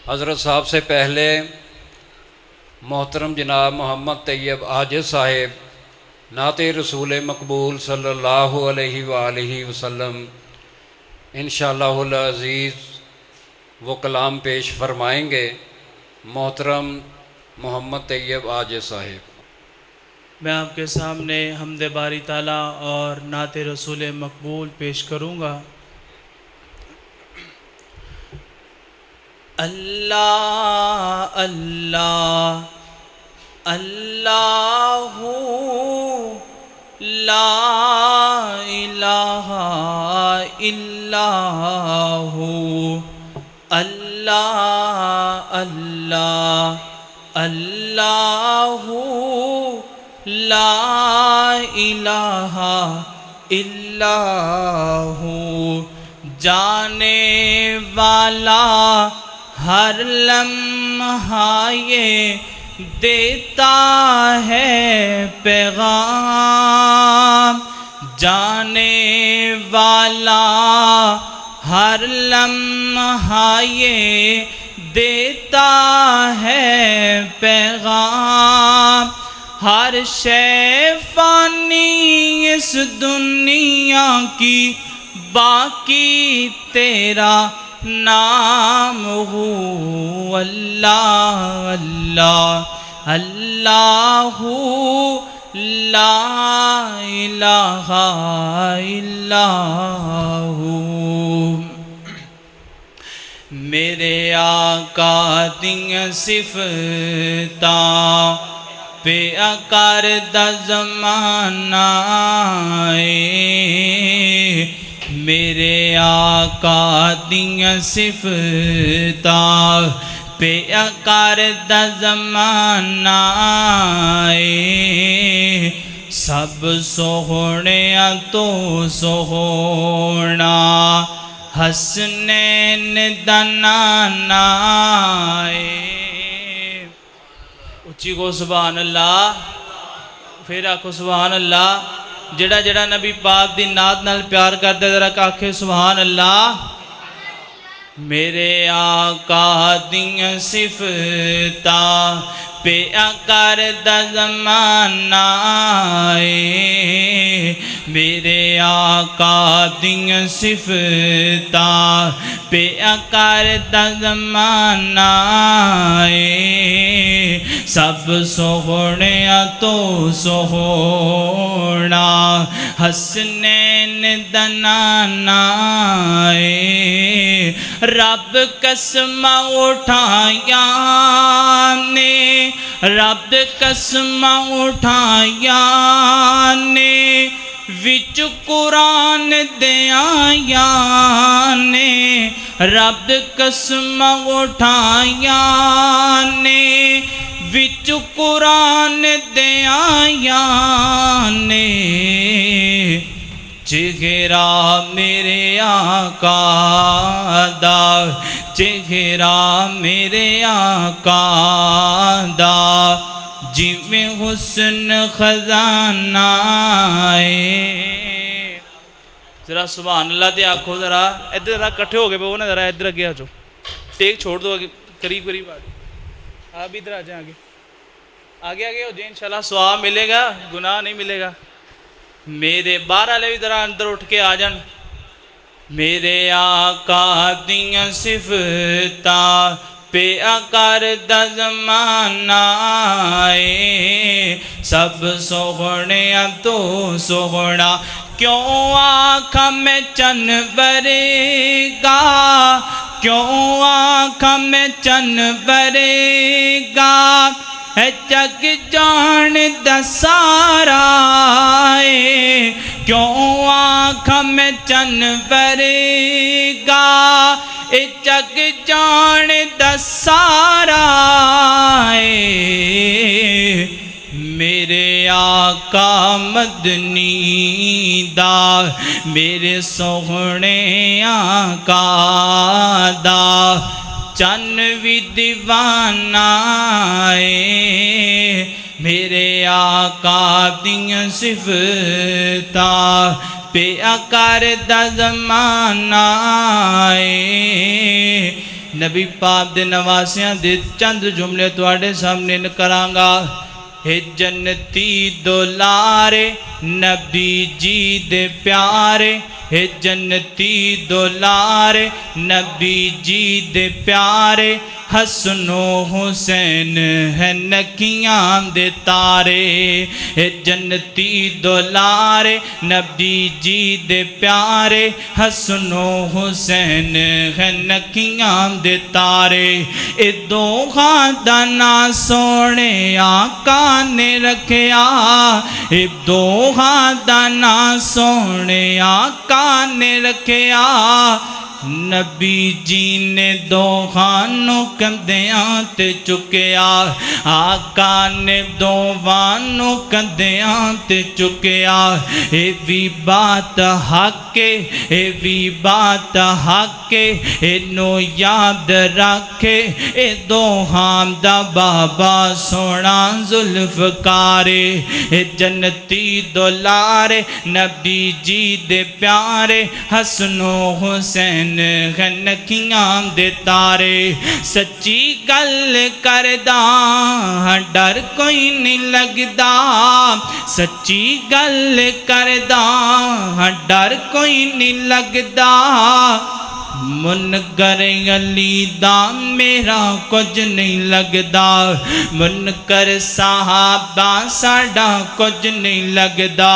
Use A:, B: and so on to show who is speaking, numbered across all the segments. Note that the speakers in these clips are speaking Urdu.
A: حضرت صاحب سے پہلے محترم جناب محمد طیب عاجز صاحب نعت رسول مقبول صلی اللہ علیہ وآلہ وسلم انشاءاللہ العزیز وہ کلام پیش فرمائیں گے۔ محترم محمد طیب عاجز صاحب۔
B: میں آپ کے سامنے حمد باری تعالیٰ اور نعت رسول مقبول پیش کروں گا۔ اللہ اللہ اللہ لا الہ الا ہو، اللہ اللہ اللہ لا الہ الا ہو، جانے والا ہر لمحہ یہ دیتا ہے پیغام، جانے والا ہر لمحہ یہ دیتا ہے پیغام، ہر شے فانی اس دنیا کی، باقی تیرا نام ہو، اللہ اللہ اللہ لا الہ الا ہو۔ میرے آقا دیاں صفتاں پہ کردہ زمانہ اے، میرے آقا دیاں صفتاں پہ کردہ زمانہ اے، سب سوہنیاں تو سوہنا حسنین دا نانا اے۔ اچھی کو سبحان اللہ، پھر آکھو سبحان اللہ۔ جڑا جڑا نبی پاک دی نعت نال پیار کرتے ذرا آکھے سبحان اللہ۔ میرے آقا دیاں صفتاں پہ کردہ زمانہ اے، میرے آقا دیاں صفتاں پہ کردہ زمانہ اے، سب سوہنیاں تو سوہنا حسنین دا نانا اے، رب قسم اٹھایا نے، رب قسم اٹھایا نے، وچ قرآن دے آیا نے، رب قسم اٹھایا نے، وچ قرآن دے آیا نے، چہرہ میرے آقا دا، چہرہ میرے آقا دا، جویں حسن خزانہ اے۔ ذرا سبحان اللہ دے آکھو، ذرا ادھر ذرا کٹھے ہو گئے وہ نا، ذرا ادھر اگے آ جاؤ، ٹیک چھوڑ دو، قریب قریب آ جاؤ، آپ ادھر آ جائیں، آگے آگے آگے ہو جائیں، انشاءاللہ ثواب ملے گا، گناہ نہیں ملے گا۔ میرے باہر والے بھی ذرا اندر اٹھ کے آ جان۔ میرے آقا دیاں صفتاں پہ کردہ زمانہ اے، سب سوہنیاں تو سوہنا، کیوں آنکھاں میں چن برے گا، کیوں آنکھاں میں چن برے گا، اے جگ جان دا سارا اے، کیوں آنکھاں میں چن برے گا، اے جگ جان دا سارا اے، میرے آقا مدنی دا، میرے سوہنے آقا دا، چن بھی دیوانہ اے، میرے آقا دیاں صفتاں پہ کردہ زمانہ اے، نبی پاک دے نواسیاں دے چند جملے تواڈے سامنے کرانگا اے جنتی دولارے نبی جی دے پیارے اے جنتی دولارے نبی جی دے پیارے حسن و حسین ہے نکیاں دے تارے اے جنتی دولارے نبی جی دے پیارے حسن و حسین ہے نکیاں دے تارے اے دو خاندانا سونے آقا نے رکھیا اے دو خاندانا سونے آقا نے رکھیا نبی جی نے دو خانوں کندیاں تے چکیا آقا نے دو خانوں کندیاں تے چکیا اے بھی بات حق اے بھی بات حق اے نو یاد رکھے اے دو خان دا بابا سونا ذوالفقارے اے جنتی دولارے نبی جی دے پیارے حسن و حسین نکیاں دے تارے سچی گل کردہ ڈر کوئی نہیں لگدا سچی گل کردہ ڈر کوئی نہیں لگدا منکر علی دا میرا کچھ نہیں لگدا منکر صحابہ ساڈا کچھ نہیں لگدا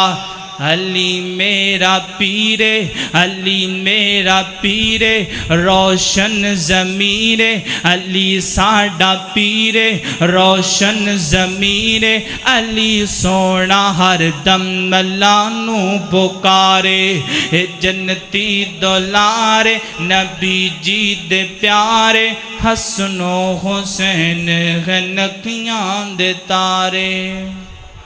B: علی میرا پیرے علی میرا پیرے روشن ضمیرے علی ساڈا پیرے روشن ضمیرے علی سونا ہر دم اللہ نو پکارے اے جنتی دولارے نبی جی دے پیارے حسن و حسین نکیاں دے تارے